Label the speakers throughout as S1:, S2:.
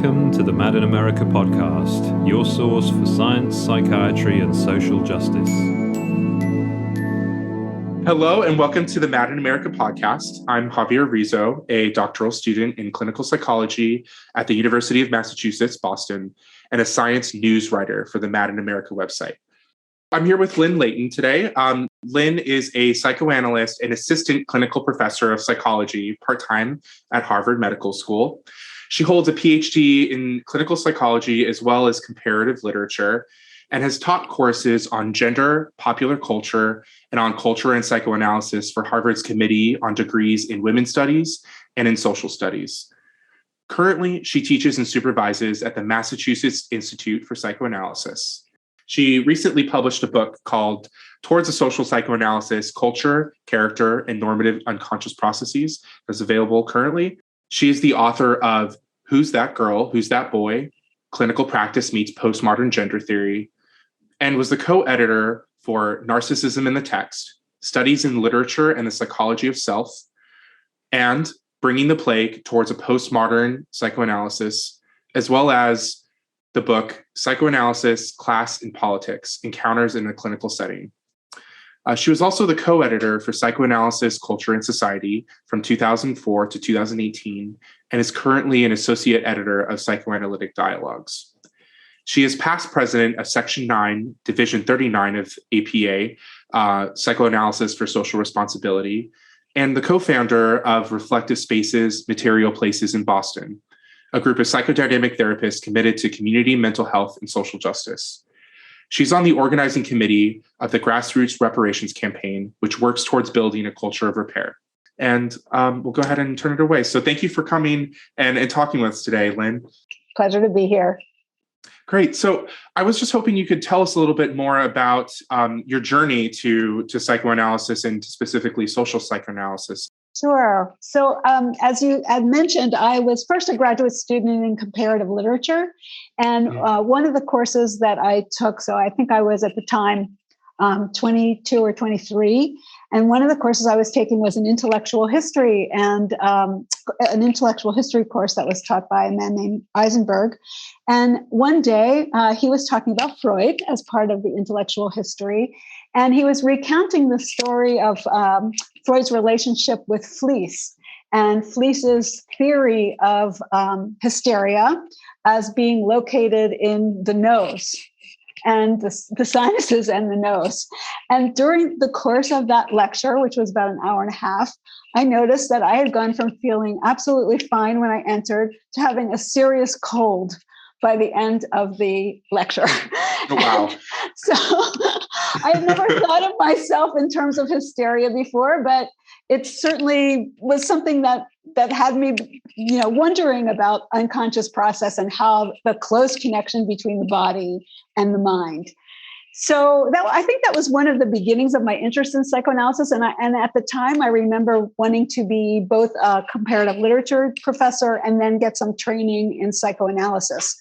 S1: Welcome to the Mad in America podcast, your source for science, psychiatry, and social justice.
S2: Hello, and welcome to the Mad in America podcast. I'm Javier Rizzo, a doctoral student in clinical psychology at the University of Massachusetts, Boston, and a science news writer for the Mad in America website. I'm here with Lynne Layton today. Lynne is a psychoanalyst and assistant clinical professor of psychology part-time at Harvard Medical School. She holds a Ph.D. in clinical psychology as well as comparative literature and has taught courses on gender, popular culture, and on culture and psychoanalysis for Harvard's Committee on Degrees in Women's Studies and in Social Studies. Currently, she teaches and supervises at the Massachusetts Institute for Psychoanalysis. She recently published a book called Towards a Social Psychoanalysis, Culture, Character, and Normative Unconscious Processes that's available currently. She is the author of Who's That Girl? Who's That Boy? Clinical Practice Meets Postmodern Gender Theory, and was the co-editor for Narcissism in the Text, Studies in Literature and the Psychology of Self, and Bringing the Plague Towards a Postmodern Psychoanalysis, as well as the book Psychoanalysis, Class and Politics, Encounters in a Clinical Setting. She was also the co-editor for Psychoanalysis, Culture and Society from 2004 to 2018, and is currently an associate editor of Psychoanalytic Dialogues. She is past president of Section 9, Division 39 of APA, Psychoanalysis for Social Responsibility, and the co-founder of Reflective Spaces, Material Places in Boston, a group of psychodynamic therapists committed to community mental health and social justice. She's on the organizing committee of the Grassroots Reparations Campaign, which works towards building a culture of repair. And we'll go ahead and turn it away. So thank you for coming and talking with us today, Lynne.
S3: Pleasure to be here.
S2: Great. So I was just hoping you could tell us a little bit more about your journey to psychoanalysis and specifically social psychoanalysis.
S3: Sure. So as you had mentioned, I was first a graduate student in comparative literature. And one of the courses that I took, so I think I was at the time 22 or 23. And one of the courses I was taking was an intellectual history and an intellectual history course that was taught by a man named Eisenberg. And one day he was talking about Freud as part of the intellectual history. And he was recounting the story of Freud's relationship with Fliess and Fliess's theory of hysteria as being located in the nose and the sinuses and the nose. And during the course of that lecture, which was about an hour and a half, I noticed that I had gone from feeling absolutely fine when I entered to having a serious cold by the end of the lecture.
S2: Oh, wow.
S3: So I had never thought of myself in terms of hysteria before, but it certainly was something that had me, wondering about unconscious process and how the close connection between the body and the mind. So I think that was one of the beginnings of my interest in psychoanalysis. And at the time, I remember wanting to be both a comparative literature professor and then get some training in psychoanalysis.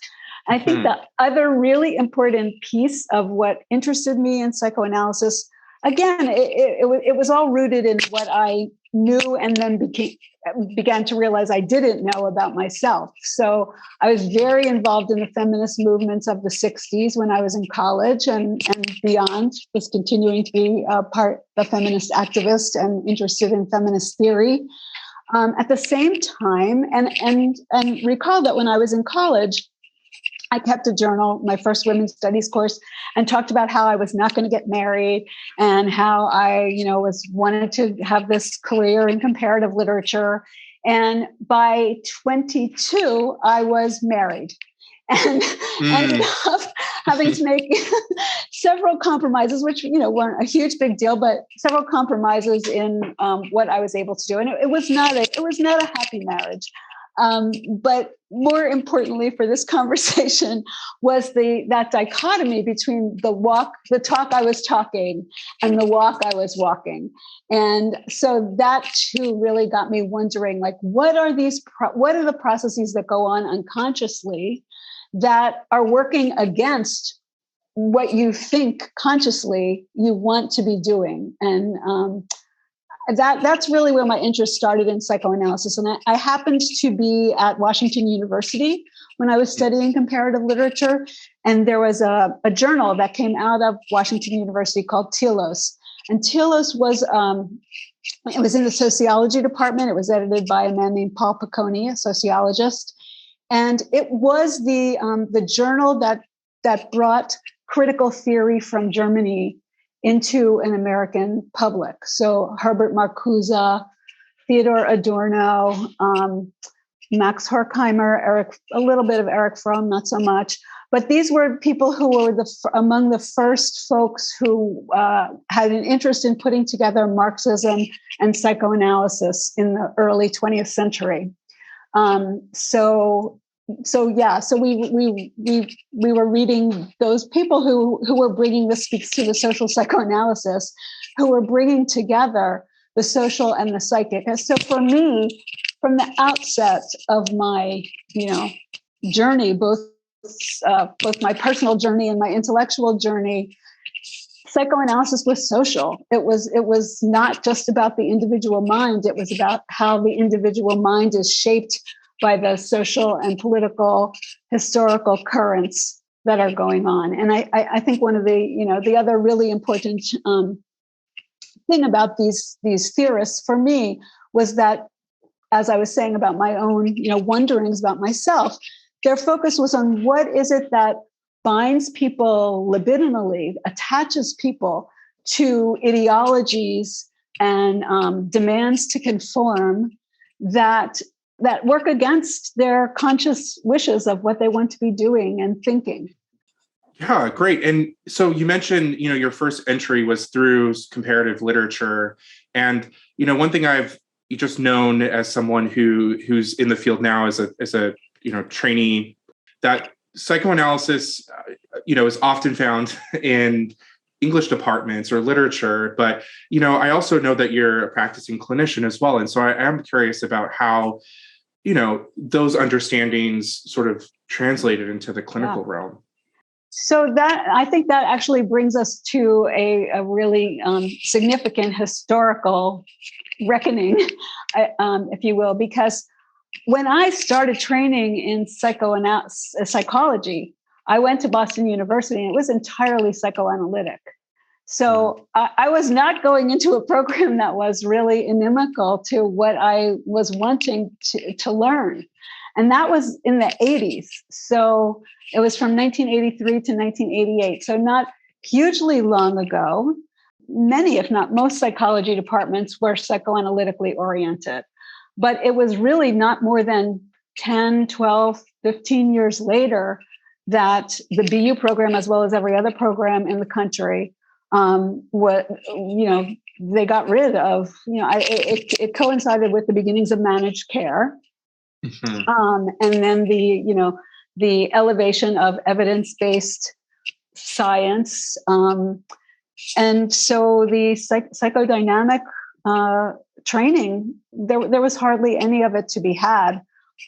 S3: I think the other really important piece of what interested me in psychoanalysis, again, it was all rooted in what I knew and then began to realize I didn't know about myself. So I was very involved in the feminist movements of the 60s when I was in college and beyond, was continuing to be a feminist activist and interested in feminist theory. At the same time, and recall that when I was in college, I kept a journal, my first women's studies course, and talked about how I was not going to get married and how I, wanted to have this career in comparative literature. And by 22, I was married and ended up having to make several compromises, which, weren't a huge big deal, but several compromises in what I was able to do. And it was not a happy marriage. But more importantly for this conversation was that dichotomy between the talk I was talking and the walk I was walking. And so that too really got me wondering, what are the processes that go on unconsciously that are working against what you think consciously you want to be doing? And that's really where my interest started in psychoanalysis. And I happened to be at Washington University when I was studying comparative literature. And there was a journal that came out of Washington University called Telos. And Telos was, it was in the sociology department. It was edited by a man named Paul Piccone, a sociologist. And it was the journal that brought critical theory from Germany into an American public. So Herbert Marcuse, Theodor Adorno, Max Horkheimer, a little bit of Erich Fromm, not so much. But these were people who were among the first folks who had an interest in putting together Marxism and psychoanalysis in the early 20th century. So we were reading those people who were bringing this speaks to the social psychoanalysis, who were bringing together the social and the psychic. And so for me, from the outset of my, journey, both my personal journey and my intellectual journey, psychoanalysis was social. It was not just about the individual mind. It was about how the individual mind is shaped by the social and political historical currents that are going on. And I think one of the other really important thing about these theorists for me was that, as I was saying about my own, wonderings about myself, their focus was on what is it that binds people libidinally, attaches people to ideologies and demands to conform that work against their conscious wishes of what they want to be doing and thinking.
S2: Yeah, great. And so you mentioned, your first entry was through comparative literature. And, one thing I've just known as someone who's in the field now as a trainee, that psychoanalysis, is often found in English departments or literature. But, I also know that you're a practicing clinician as well. And so I am curious about how, those understandings sort of translated into the clinical realm.
S3: So I think that actually brings us to a really significant historical reckoning, if you will, because when I started training in psychology, I went to Boston University and it was entirely psychoanalytic. So I was not going into a program that was really inimical to what I was wanting to learn. And that was in the 80s. So it was from 1983 to 1988. So not hugely long ago. Many, if not most, psychology departments were psychoanalytically oriented. But it was really not more than 10, 12, 15 years later that the BU program, as well as every other program in the country, they got rid of, it coincided with the beginnings of managed care. Mm-hmm. And then the elevation of evidence-based science. And so the psychodynamic training, there was hardly any of it to be had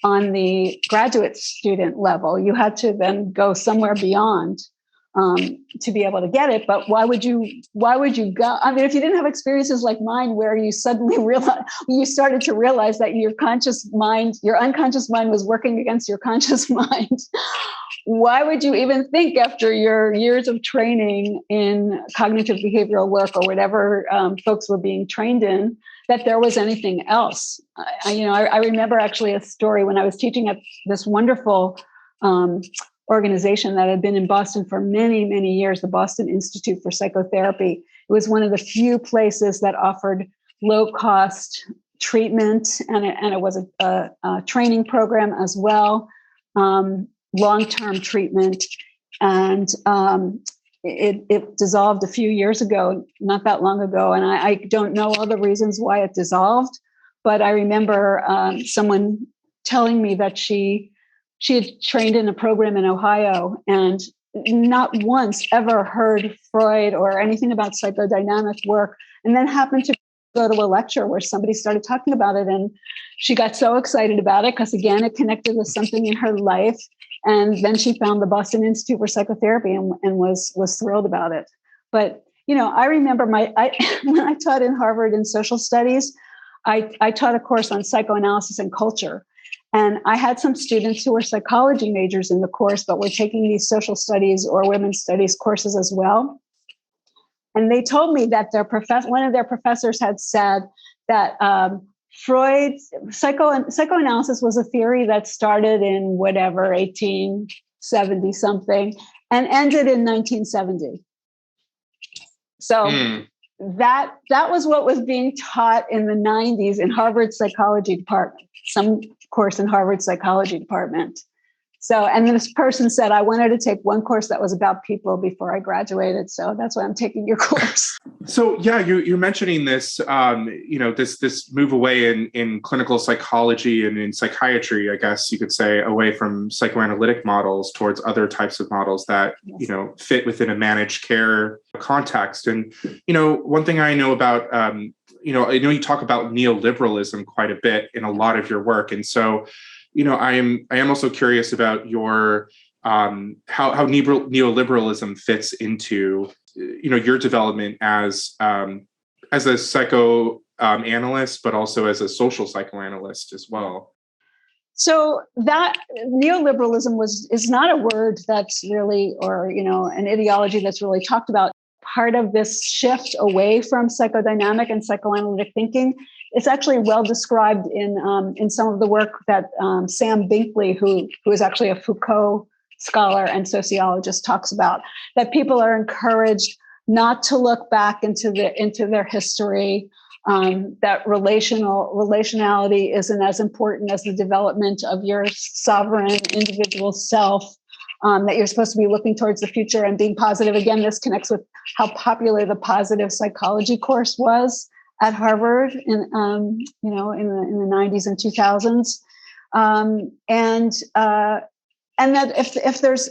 S3: on the graduate student level. You had to then go somewhere beyond to be able to get it. But why would you go? I mean, if you didn't have experiences like mine, where you suddenly started to realize that your unconscious mind was working against your conscious mind, why would you even think, after your years of training in cognitive behavioral work or whatever folks were being trained in, that there was anything else? I remember actually a story when I was teaching at this wonderful organization that had been in Boston for many, many years, the Boston Institute for Psychotherapy. It was one of the few places that offered low-cost treatment, and it was a training program as well, long-term treatment. And it dissolved a few years ago, not that long ago, and I don't know all the reasons why it dissolved, but I remember someone telling me that she had trained in a program in Ohio and not once ever heard Freud or anything about psychodynamic work, and then happened to go to a lecture where somebody started talking about it, and she got so excited about it because, again, it connected with something in her life. And then she found the Boston Institute for Psychotherapy and was thrilled about it. But I remember when I taught in Harvard in social studies, I taught a course on psychoanalysis and culture. And I had some students who were psychology majors in the course, but were taking these social studies or women's studies courses as well. And they told me that one of their professors had said that psychoanalysis was a theory that started in 1870 something and ended in 1970. So that was what was being taught in the 90s in Harvard psychology department, some course in Harvard psychology department. So, and this person said, I wanted to take one course that was about people before I graduated. So that's why I'm taking your course.
S2: So yeah, you're mentioning this, this move away in clinical psychology and in psychiatry, I guess you could say, away from psychoanalytic models towards other types of models that, fit within a managed care context. And, one thing I know about, I know you talk about neoliberalism quite a bit in a lot of your work. And so, I am also curious about your how neoliberalism fits into your development as a psychoanalyst, but also as a social psychoanalyst as well.
S3: So that neoliberalism is not a word that's really, or an ideology that's really talked about. Part of this shift away from psychodynamic and psychoanalytic thinking, it's actually well described in some of the work that Sam Binkley, who is actually a Foucault scholar and sociologist, talks about. That people are encouraged not to look back into their history. That relationality isn't as important as the development of your sovereign individual self. That you're supposed to be looking towards the future and being positive. Again, this connects with how popular the positive psychology course was at Harvard in the 90s and 2000s, and that if there's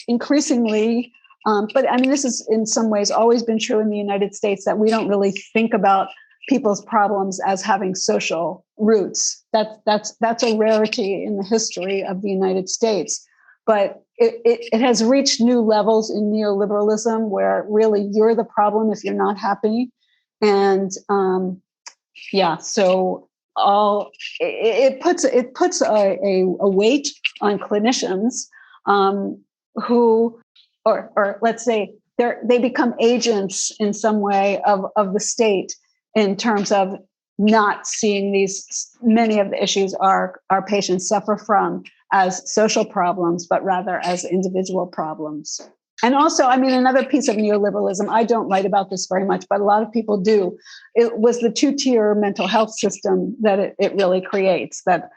S3: increasingly, but I mean, this is in some ways always been true in the United States, that we don't really think about people's problems as having social roots. That's a rarity in the history of the United States. But it has reached new levels in neoliberalism where really you're the problem if you're not happy. And so it puts a weight on clinicians who, or let's say they become agents in some way of the state in terms of not seeing many of the issues our patients suffer from as social problems, but rather as individual problems. And also, I mean, another piece of neoliberalism, I don't write about this very much, but a lot of people do. It was the two-tier mental health system that it really creates, that,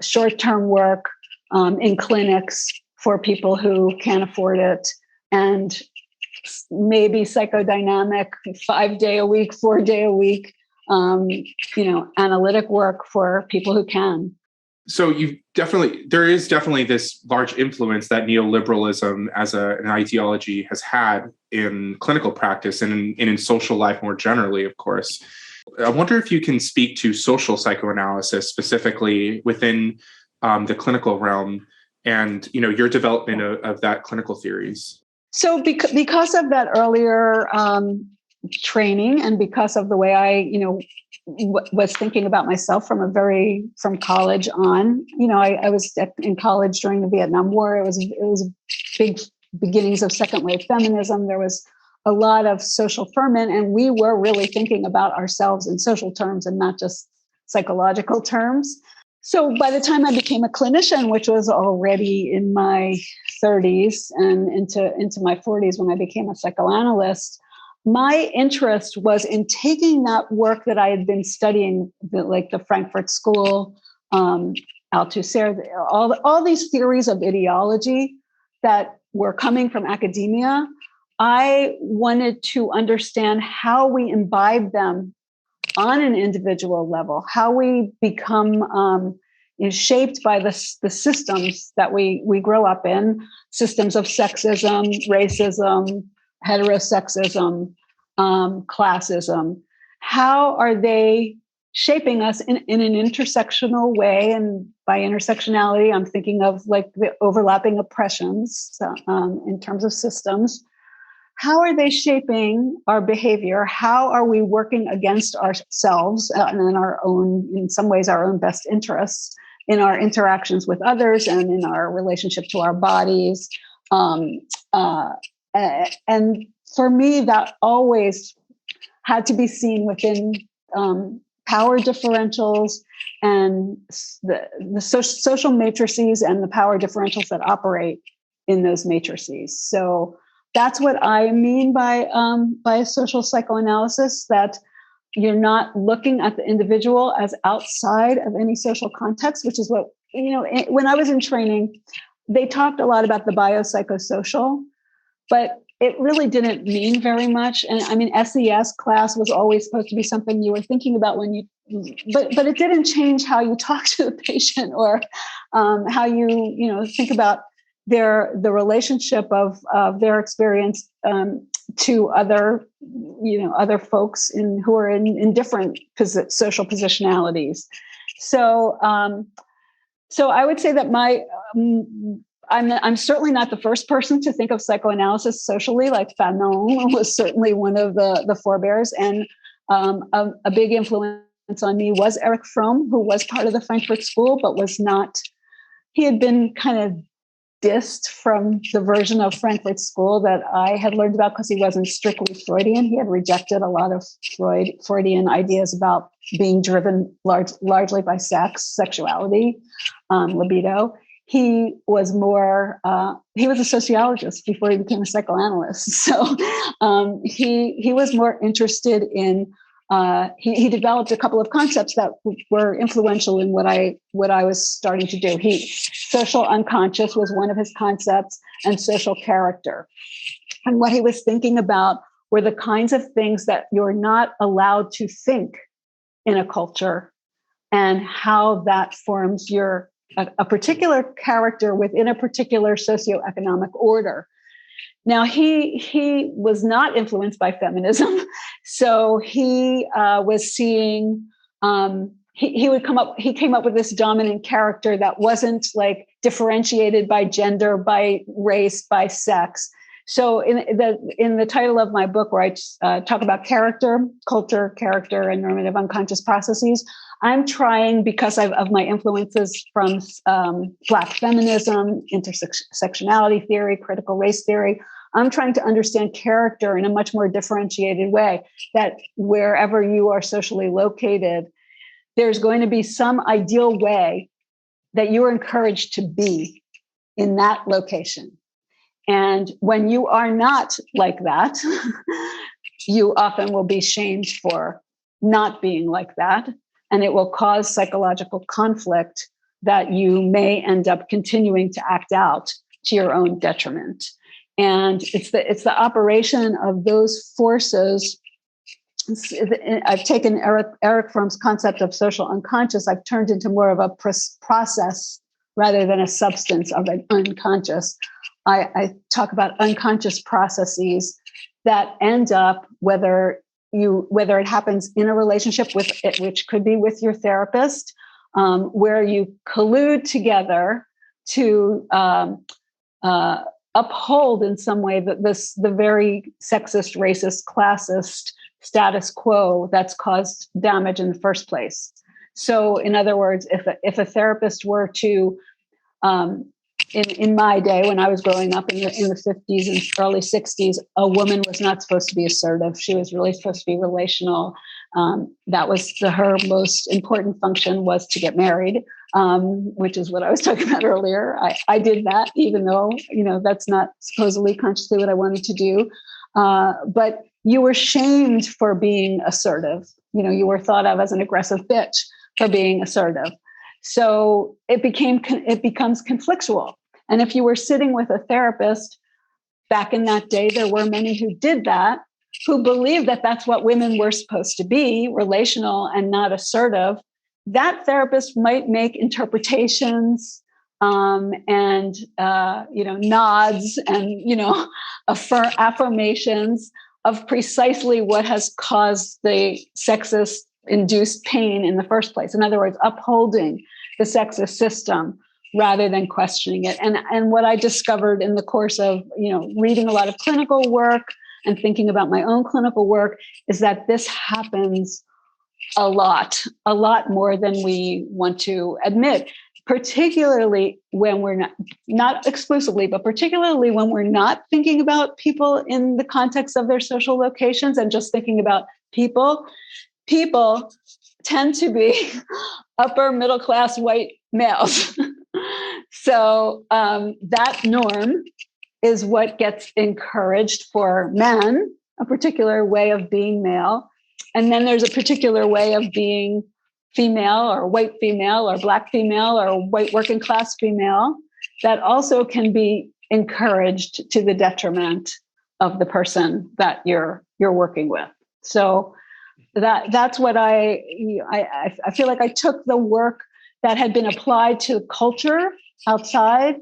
S3: short-term work in clinics for people who can't afford it, and maybe psychodynamic 5-day a week, 4-day a week, analytic work for people who can.
S2: So there is definitely this large influence that neoliberalism as an ideology has had in clinical practice and in social life more generally, of course. I wonder if you can speak to social psychoanalysis specifically within the clinical realm and, your development of that clinical theories.
S3: So because of that earlier training, and because of the way I, was thinking about myself from college on, I was in college during the Vietnam War. It was big beginnings of second wave feminism. There was a lot of social ferment, and we were really thinking about ourselves in social terms and not just psychological terms. So by the time I became a clinician, which was already in my 30s and into my 40s when I became a psychoanalyst, my interest was in taking that work that I had been studying, like the Frankfurt School, Althusser, all these theories of ideology that were coming from academia. I wanted to understand how we imbibe them on an individual level, how we become shaped by the systems that we grow up in, systems of sexism, racism, heterosexism, classism. How are they shaping us in an intersectional way? And by intersectionality, I'm thinking of like the overlapping oppressions in terms of systems. how are they shaping our behavior? How are we working against ourselves and in our own, in some ways, our own best interests in our interactions with others and in our relationship to our bodies? And for me, that always had to be seen within power differentials and the social matrices and the power differentials that operate in those matrices. So that's what I mean by social psychoanalysis, that you're not looking at the individual as outside of any social context, which is what, when I was in training, they talked a lot about the biopsychosocial, but it really didn't mean very much. And I mean, SES class was always supposed to be something you were thinking about when but it didn't change how you talk to the patient or how you think about the relationship of their experience to other folks who are in different social positionalities. So I would say that I'm certainly not the first person to think of psychoanalysis socially. Like Fanon was certainly one of the forebears, and a big influence on me was Erich Fromm, who was part of the Frankfurt School, but was not. He had been kind of dissed from the version of Frankfurt School that I had learned about because he wasn't strictly Freudian. He had rejected a lot of Freudian ideas about being driven largely by sex, sexuality, libido. He was he was a sociologist before he became a psychoanalyst. So he was more interested in, he developed a couple of concepts that were influential in what I was starting to do. Social unconscious was one of his concepts, and social character. And what he was thinking about were the kinds of things that you're not allowed to think in a culture, and how that forms a particular character within a particular socioeconomic order. Now, he was not influenced by feminism, so he was seeing. He came up with this dominant character that wasn't like differentiated by gender, by race, by sex. So in the title of my book, where I talk about culture, character, and normative unconscious processes, I'm trying, because of my influences from Black feminism, intersectionality theory, critical race theory, I'm trying to understand character in a much more differentiated way, that wherever you are socially located, there's going to be some ideal way that you are encouraged to be in that location. And when you are not like that, you often will be shamed for not being like that. And it will cause psychological conflict that you may end up continuing to act out to your own detriment. And it's the operation of those forces. I've taken Erich Fromm's concept of social unconscious, I've turned into more of a process rather than a substance of an unconscious. I talk about unconscious processes that end up, whether it happens in a relationship with it, which could be with your therapist, where you collude together to uphold in some way the very sexist, racist, classist status quo that's caused damage in the first place. So, in other words, if a therapist were to in my day, when I was growing up in the 50s and early 60s, a woman was not supposed to be assertive. She was really supposed to be relational. That was her most important function, was to get married, which is what I was talking about earlier. I did that, even though, that's not supposedly consciously what I wanted to do. But you were shamed for being assertive. You were thought of as an aggressive bitch for being assertive. So it becomes conflictual. And if you were sitting with a therapist back in that day, there were many who did that, who believed that that's what women were supposed to be, relational and not assertive. That therapist might make interpretations and nods and affirmations of precisely what has caused the sexist induced pain in the first place. In other words, upholding the sexist system rather than questioning it. And what I discovered in the course of, reading a lot of clinical work, and thinking about my own clinical work is that this happens a lot more than we want to admit, particularly when we're not exclusively, but particularly when we're not thinking about people in the context of their social locations and just thinking about people. People tend to be upper middle class white males. So that norm is what gets encouraged for men, a particular way of being male. And then there's a particular way of being female or white female or black female or white working class female that also can be encouraged to the detriment of the person that you're working with. So that's what I feel like I took the work that had been applied to culture outside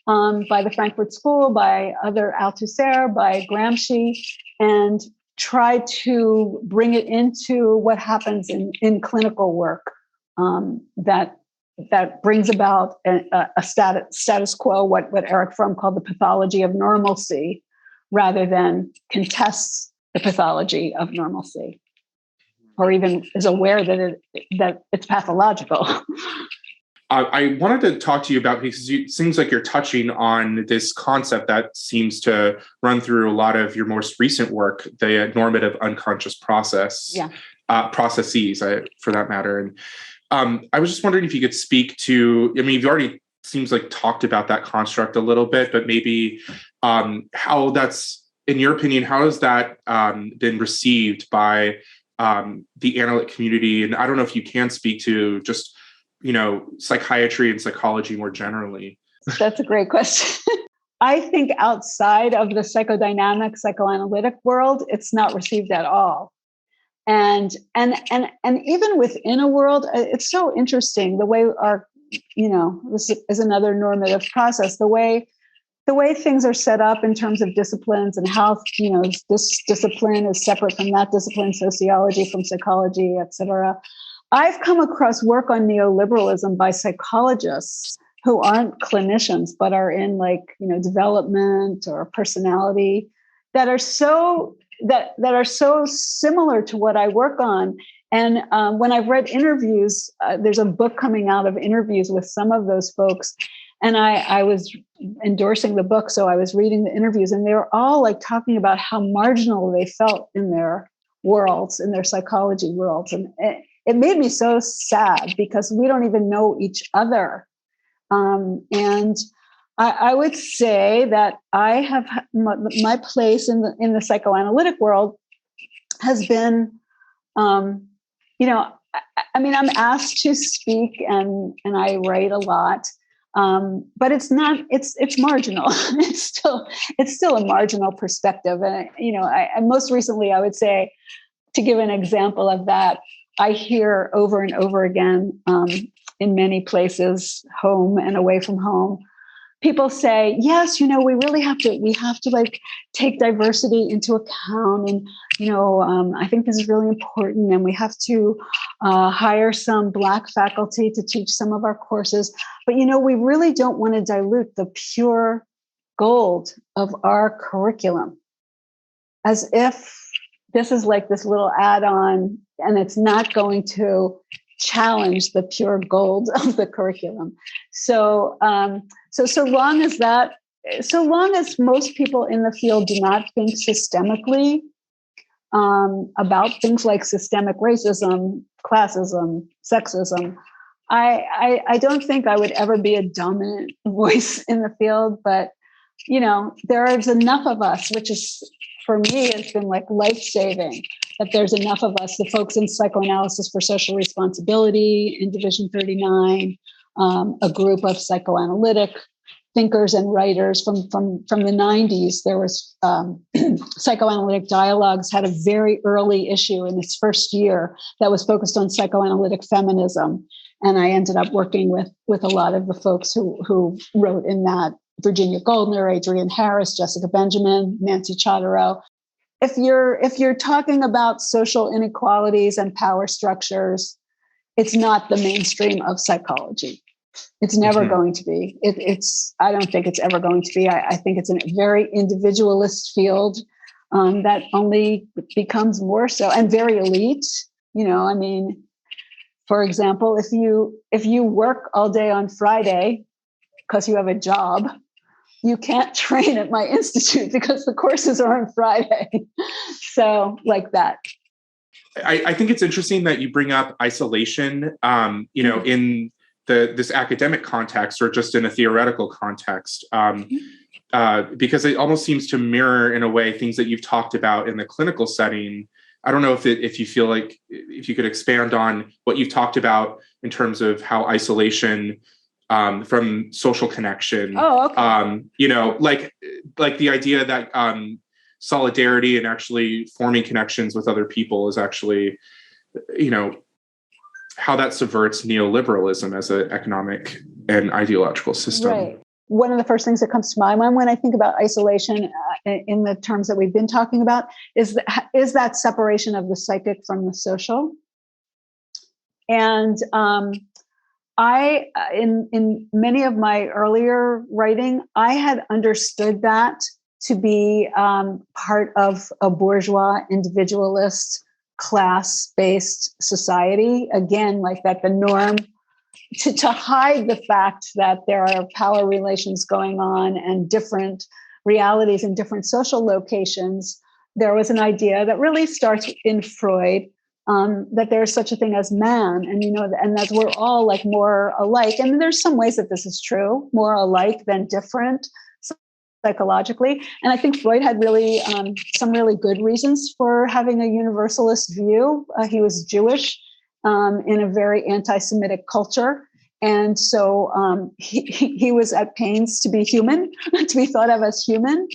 S3: by the Frankfurt School, by other Althusser, by Gramsci, and try to bring it into what happens in clinical work that brings about a status quo, what Erich Fromm called the pathology of normalcy, rather than contests the pathology of normalcy, or even is aware that it's pathological.
S2: I wanted to talk to you about, because it seems like you're touching on this concept that seems to run through a lot of your most recent work, the normative unconscious processes, for that matter. And I was just wondering if you could speak to, I mean, you've already seems like talked about that construct a little bit, but maybe how that's, in your opinion, how has that been received by the analytic community? And I don't know if you can speak to just, psychiatry and psychology more generally.
S3: That's a great question. I think outside of the psychodynamic, psychoanalytic world, it's not received at all. And even within a world, it's so interesting the way this is another normative process, the way things are set up in terms of disciplines and how, this discipline is separate from that discipline, sociology from psychology, et cetera. I've come across work on neoliberalism by psychologists who aren't clinicians, but are in development or personality that are so similar to what I work on. And when I've read interviews, there's a book coming out of interviews with some of those folks. And I was endorsing the book, so I was reading the interviews, and they were all talking about how marginal they felt in their worlds, in their psychology worlds. And it made me so sad because we don't even know each other. And I would say that I have my place in the psychoanalytic world has been, I'm asked to speak and I write a lot, but it's marginal. It's still a marginal perspective. And most recently, I would say, to give an example of that, I hear over and over again in many places, home and away from home, people say, yes, we really have to take diversity into account. And, I think this is really important. And we have to hire some Black faculty to teach some of our courses. But, we really don't want to dilute the pure gold of our curriculum, as if this is like this little add-on and it's not going to challenge the pure gold of the curriculum. So long as most people in the field do not think systemically about things like systemic racism, classism, sexism, I don't think I would ever be a dominant voice in the field. But there's enough of us, which is, for me, has been life-saving, that there's enough of us, the folks in Psychoanalysis for Social Responsibility in Division 39, a group of psychoanalytic thinkers and writers from the 90s. There was Psychoanalytic Dialogues had a very early issue in its first year that was focused on psychoanalytic feminism. And I ended up working with a lot of the folks who wrote in that: Virginia Goldner, Adrienne Harris, Jessica Benjamin, Nancy Chodorow. If you're talking about social inequalities and power structures, it's not the mainstream of psychology. It's never going to be. I don't think it's ever going to be. I think it's a very individualist field. that only becomes more so, and very elite. I mean, for example, if you work all day on Friday because you have a job, you can't train at my institute because the courses are on Friday. So like that.
S2: I think it's interesting that you bring up isolation, in this academic context or just in a theoretical context, because it almost seems to mirror in a way things that you've talked about in the clinical setting. I don't know if you feel like if you could expand on what you've talked about in terms of how isolation from social connection, like the idea that solidarity and actually forming connections with other people is actually, how that subverts neoliberalism as an economic and ideological system.
S3: Right. One of the first things that comes to my mind when I think about isolation in the terms that we've been talking about is that separation of the psychic from the social. And in many of my earlier writing, I had understood that to be part of a bourgeois, individualist, class-based society. Again, like that the norm, to hide the fact that there are power relations going on and different realities in different social locations. There was an idea that really starts in Freud, that there's such a thing as man, and that we're all like more alike. And there's some ways that this is true, more alike than different psychologically. And I think Freud had really some really good reasons for having a universalist view. He was Jewish in a very anti-Semitic culture. And so he was at pains to be human, to be thought of as human.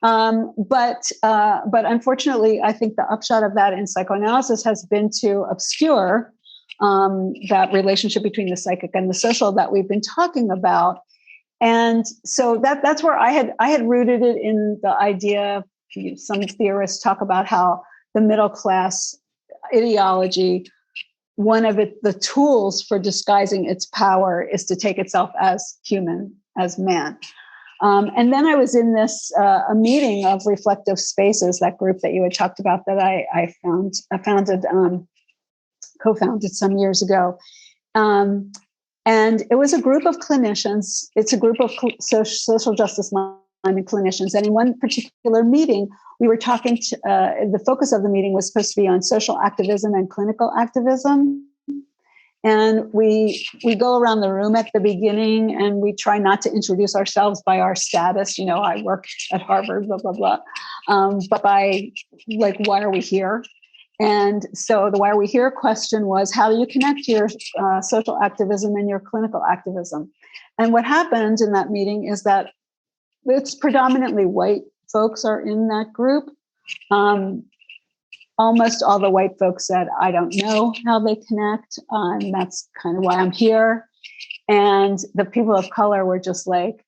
S3: But unfortunately, I think the upshot of that in psychoanalysis has been to obscure that relationship between the psychic and the social that we've been talking about. And so that's where I had rooted it in the idea. Some theorists talk about how the middle class ideology, one of the tools for disguising its power is to take itself as human, as man. And then I was in this a meeting of reflective spaces, that group that you had talked about that I co-founded some years ago. And it was a group of clinicians. It's a group of social justice minded clinicians. And in one particular meeting, we were talking to, the focus of the meeting was supposed to be on social activism and clinical activism. And we go around the room at the beginning and we try not to introduce ourselves by our status. I work at Harvard, blah, blah, blah. But by like, why are we here? And so the why are we here question was, how do you connect your social activism and your clinical activism? And what happened in that meeting is that it's predominantly white folks are in that group. Almost all the white folks said, I don't know how they connect. And that's kind of why I'm here. And the people of color were just like,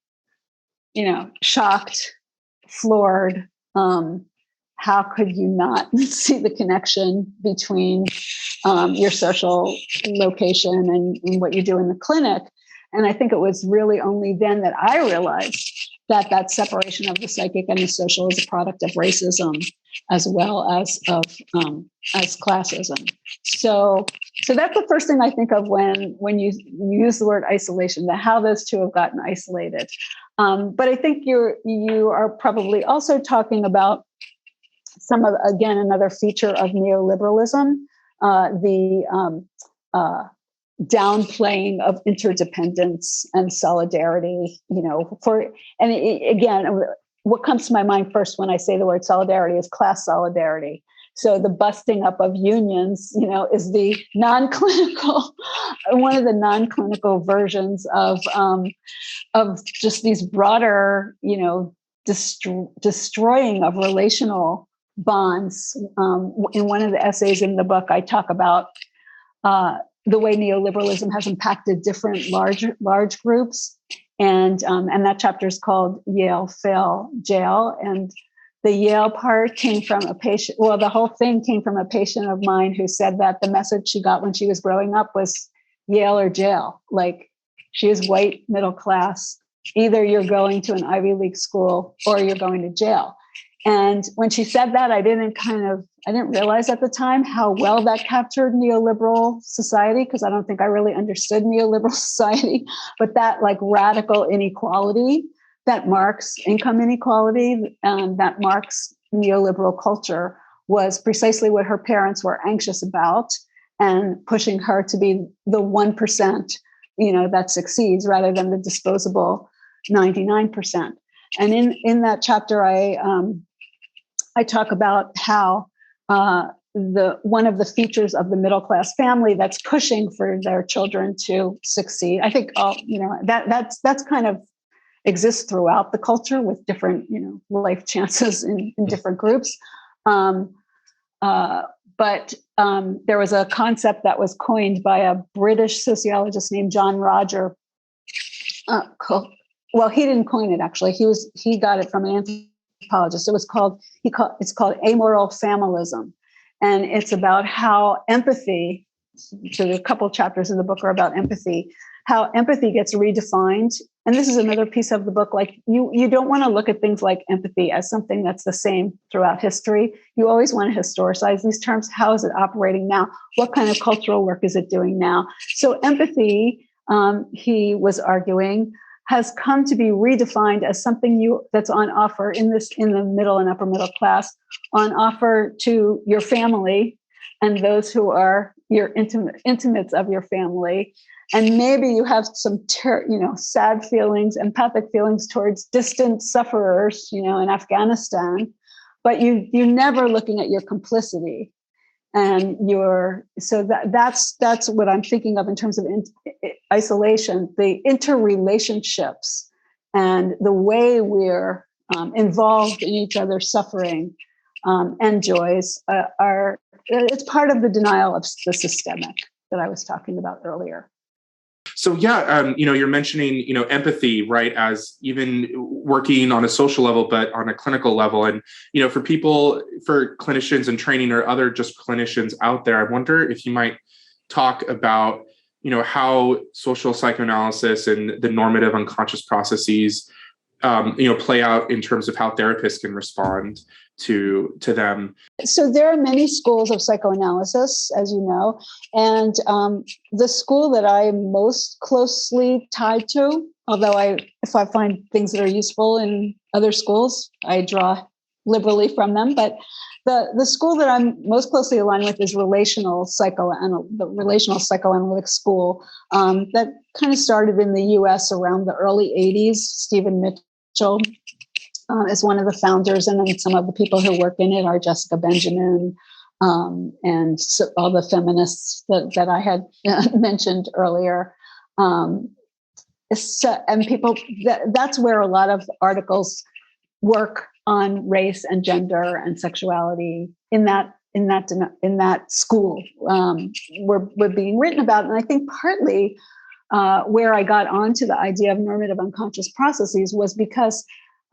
S3: shocked, floored. How could you not see the connection between your social location and what you do in the clinic? And I think it was really only then that I realized that separation of the psychic and the social is a product of racism as well as of as classism. So that's the first thing I think of when you use the word isolation, how those two have gotten isolated. But I think you are probably also talking about another feature of neoliberalism, the downplaying of interdependence and solidarity, again, what comes to my mind first when I say the word solidarity is class solidarity. So the busting up of unions, is the non-clinical, one of the non-clinical versions of just these broader, destroying of relational bonds. In one of the essays in the book, I talk about the way neoliberalism has impacted different large groups, and that chapter is called Yale Fail Jail. And the Yale part came from a patient. Well, the whole thing came from a patient of mine who said that the message she got when she was growing up was Yale or jail. Like, she is white, middle class. Either you're going to an Ivy League school or you're going to jail. And when she said that, I didn't realize at the time how well that captured neoliberal society, because I don't think I really understood neoliberal society, but that like radical inequality that marks income inequality, that marks neoliberal culture, was precisely what her parents were anxious about and pushing her to be the 1%, that succeeds rather than the disposable 99%. And in that chapter, I talk about how one of the features of the middle class family that's pushing for their children to succeed. I think that's kind of exists throughout the culture with different life chances in different groups. But there was a concept that was coined by a British sociologist named John Roger. Well, he didn't coin it actually. He got it from an anthropologist. It's called amoral familism, and it's about how empathy. So a couple chapters in the book are about empathy. How empathy gets redefined. And this is another piece of the book. Like you don't want to look at things like empathy as something that's the same throughout history. You always want to historicize these terms. How is it operating now? What kind of cultural work is it doing now? So empathy, he was arguing, has come to be redefined as something that's on offer in the middle and upper middle class, on offer to your family and those who are your intimates of your family. And maybe you have some, sad feelings, empathic feelings towards distant sufferers, in Afghanistan, but you're never looking at your complicity, and that's what I'm thinking of in terms of isolation, the interrelationships, and the way we're involved in each other's suffering and joys it's part of the denial of the systemic that I was talking about earlier.
S2: So you're mentioning, empathy, right, as even working on a social level, but on a clinical level. And, for clinicians in training or other just clinicians out there, I wonder if you might talk about, how social psychoanalysis and the normative unconscious processes, play out in terms of how therapists can respond to them.
S3: So there are many schools of psychoanalysis, as you know, and the school that I'm most closely tied to, although if I find things that are useful in other schools, I draw liberally from them, but the school that I'm most closely aligned with is the relational psychoanalytic school that kind of started in the US around the early 80s. Stephen Mitchell is one of the founders, and then some of the people who work in it are Jessica Benjamin and so all the feminists that I had mentioned earlier. And people, that's where a lot of articles work on race and gender and sexuality in that school were being written about. And I think partly where I got onto the idea of normative unconscious processes was because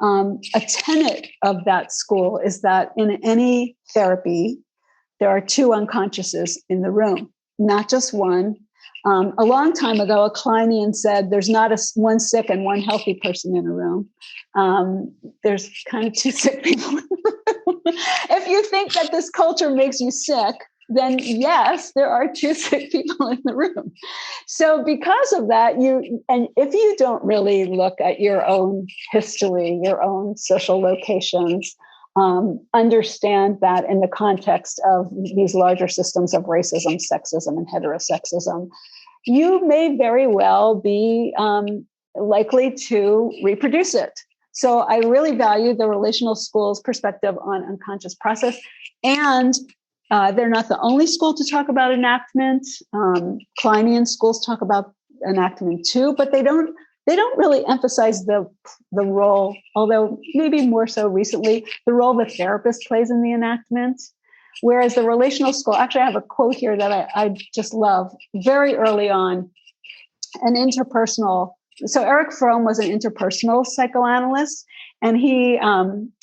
S3: a tenet of that school is that in any therapy, there are two unconsciouses in the room, not just one. A long time ago, a Kleinian said there's not one sick and one healthy person in a room. There's kind of two sick people in the room. If you think that this culture makes you sick, then yes, there are two sick people in the room. So because of that, and if you don't really look at your own history, your own social locations, understand that in the context of these larger systems of racism, sexism, and heterosexism, you may very well be likely to reproduce it. So I really value the relational school's perspective on unconscious process, and they're not the only school to talk about enactment. Kleinian schools talk about enactment too, but they don't really emphasize the role, although maybe more so recently, the role the therapist plays in the enactment. Whereas the relational school, actually I have a quote here that I just love. Very early on, so Eric Fromm was an interpersonal psychoanalyst, and he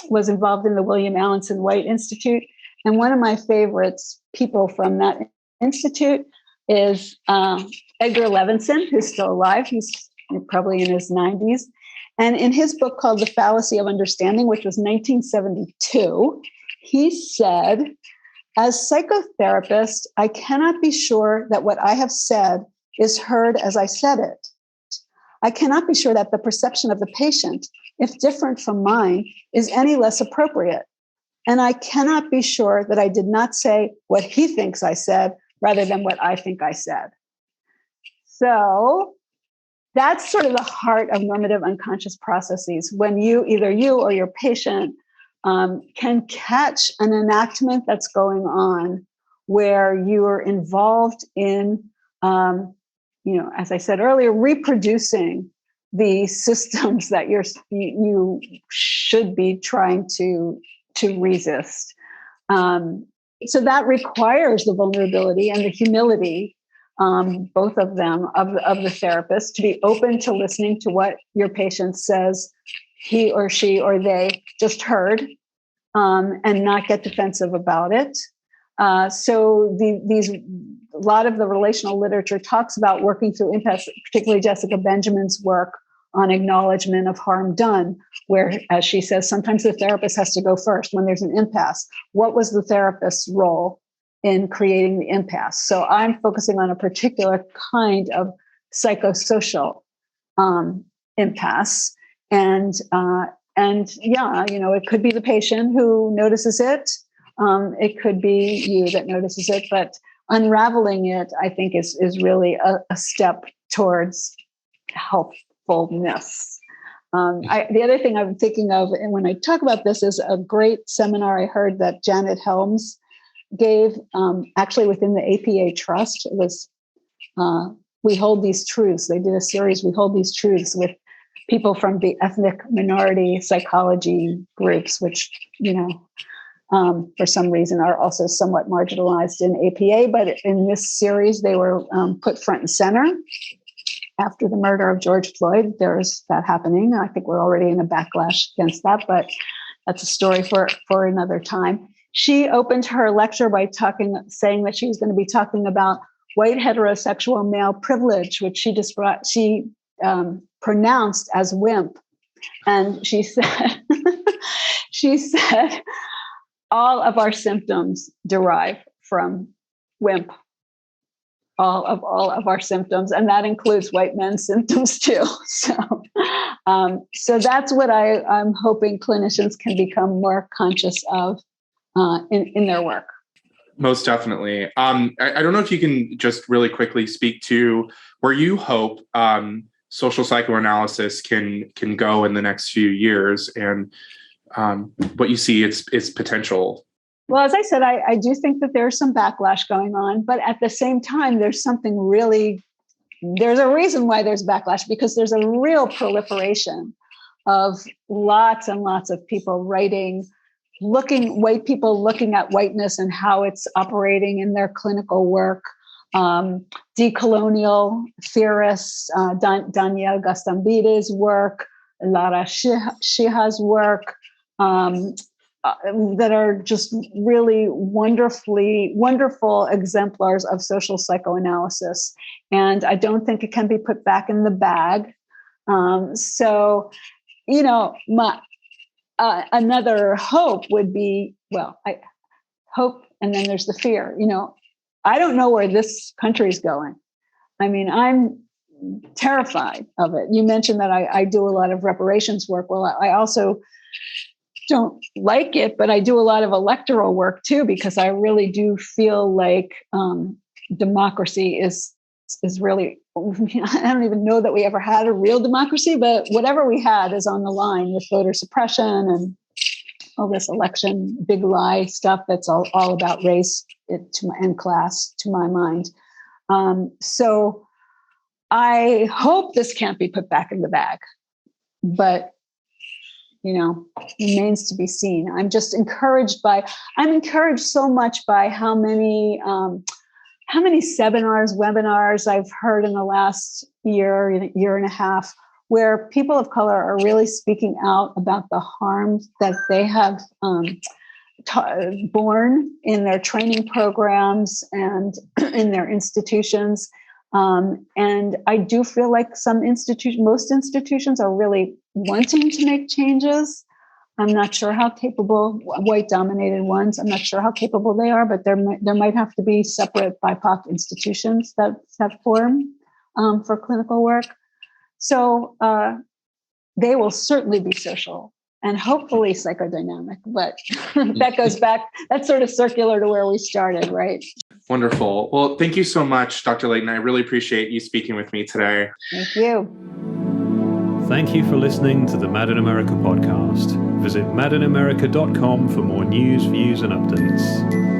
S3: was involved in the William Alanson White Institute. And one of my favorites people from that institute is Edgar Levinson, who's still alive. He's probably in his 90s. And in his book called The Fallacy of Understanding, which was 1972, he said, as psychotherapist, I cannot be sure that what I have said is heard as I said it. I cannot be sure that the perception of the patient, if different from mine, is any less appropriate. And I cannot be sure that I did not say what he thinks I said rather than what I think I said. So that's sort of the heart of normative unconscious processes. When either you or your patient can catch an enactment that's going on where you're involved in, as I said earlier, reproducing the systems that you should be trying to resist. So that requires the vulnerability and the humility, both of them, of the therapist, to be open to listening to what your patient says he or she or they just heard, and not get defensive about it. So a lot of the relational literature talks about working through impasse, particularly Jessica Benjamin's work on acknowledgement of harm done, where, as she says, sometimes the therapist has to go first when there's an impasse. What was the therapist's role in creating the impasse? So I'm focusing on a particular kind of psychosocial impasse. And it could be the patient who notices it. It could be you that notices it, but unraveling it, I think, is really a step towards helpfulness. The other thing I'm thinking of, and when I talk about this, is a great seminar I heard that Janet Helms gave, actually within the APA Trust. It was We Hold These Truths. They did a series, We Hold These Truths, with people from the ethnic minority psychology groups, which, for some reason are also somewhat marginalized in APA. But in this series, they were put front and center. After the murder of George Floyd, there's that happening. I think we're already in a backlash against that, but that's a story for another time. She opened her lecture by saying that she was going to be talking about white heterosexual male privilege, which she pronounced as WIMP. And she said, all of our symptoms derive from WIMP. All of our symptoms, and that includes white men's symptoms too. So that's what I'm hoping clinicians can become more conscious of in their work.
S2: Most definitely. I don't know if you can just really quickly speak to where you hope social psychoanalysis can go in the next few years, and what you see its potential.
S3: Well, as I said, I do think that there's some backlash going on, but at the same time, there's a reason why there's backlash, because there's a real proliferation of lots and lots of people writing, white people looking at whiteness and how it's operating in their clinical work. Decolonial theorists, Danielle Gastambide's work, Lara Shiha's work, that are just really wonderful exemplars of social psychoanalysis. And I don't think it can be put back in the bag. Another hope would be, I hope, and then there's the fear. I don't know where this country is going. I mean, I'm terrified of it. You mentioned that I do a lot of reparations work. Well, I also don't like it, but I do a lot of electoral work too, because I really do feel like democracy is really, I don't even know that we ever had a real democracy, but whatever we had is on the line with voter suppression and all this election big lie stuff that's all about race and class, to my mind. So I hope this can't be put back in the bag, but remains to be seen. I'm encouraged so much by how many seminars, webinars I've heard in the last year and a half, where people of color are really speaking out about the harms that they have borne in their training programs and in their institutions. And I do feel like most institutions are really wanting to make changes. I'm not sure how capable, white-dominated ones, I'm not sure how capable they are, but there might have to be separate BIPOC institutions that form for clinical work. So they will certainly be social and hopefully psychodynamic, but that goes back, that's sort of circular to where we started, right?
S2: Wonderful. Well, thank you so much, Dr. Layton. I really appreciate you speaking with me today.
S3: Thank you.
S1: Thank you for listening to the Mad in America podcast. Visit madinamerica.com for more news, views, and updates.